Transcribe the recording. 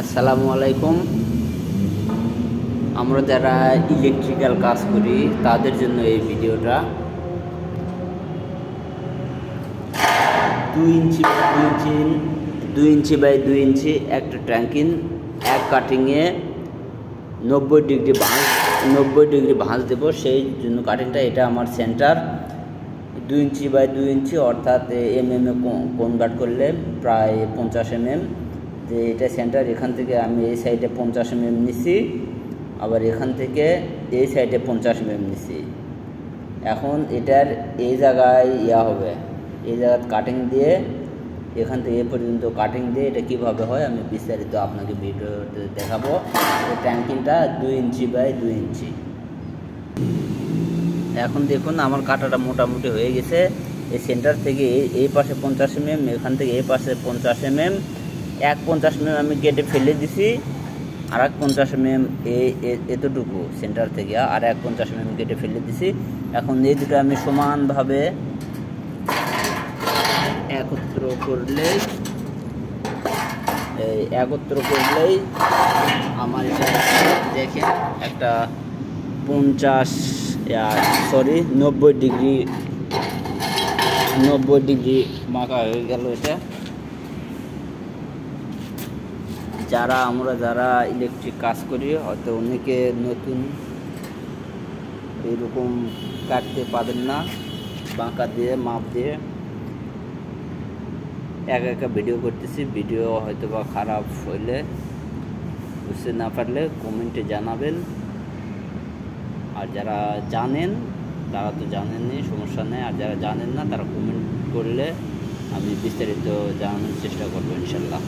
আসসালামু আলাইকুম। আমরা যারা ইলেকট্রিক্যাল কাজ করি তাদের জন্য এই ভিডিওটা। 2 ইঞ্চি বাই 2 ইঞ্চি একটা ট্যাঙ্কিন এক কাটিংয়ে 90 ডিগ্রি ভাঁজ দেবো, সেই জন্য কাটিংটা। এটা আমার সেন্টার 2 ইঞ্চি বাই 2 ইঞ্চি, অর্থাৎ এমএমে কনভার্ট করলে প্রায় 50 mm। যে এটা সেন্টার, এখান থেকে আমি এই সাইডে 50 mm নিছি, আবার এখান থেকে এই সাইডে 50 mm নিছি। এখন এটার এই জায়গায় হবে, এই জায়গায় কাটিং দিয়ে এখান থেকে এ পর্যন্ত কাটিং দিয়ে এটা কীভাবে হয় আমি বিস্তারিত আপনাকে ভিডিওতে দেখাবো। এই ট্যাঙ্কিংটা 2 ইঞ্চি বাই 2 ইঞ্চি। এখন দেখুন আমার কাটাটা মোটামুটি হয়ে গেছে। এই সেন্টার থেকে এই পাশে 50 mm, এখান থেকে এই পাশে 50 mm। এক 50 mm আমি কেটে ফেলে দিছি, আর এক 50 mm এতটুকু সেন্টার থেকে আর এক 50 mm কেটে ফেলে দিছি। এখন এই দুটো আমি সমানভাবে একত্র করলেই আমার এটা দেখেন একটা 90 ডিগ্রি মাখা হয়ে গেল। এটা যারা ইলেকট্রিক কাজ করি হয়তো অনেকে নতুন এরকম কাটতে পারেন না, বাঁকা দিয়ে মাপ দিয়ে একা ভিডিও করতেছি। ভিডিও হয়তো বা খারাপ হইলে, বুঝতে না পারলে কমেন্টে জানাবেন। আর যারা জানেন তারা তো জানেনই, সমস্যা নেই। আর যারা জানেন না তারা কমেন্ট করলে আমি বিস্তারিত জানানোর চেষ্টা করবো ইনশাল্লাহ।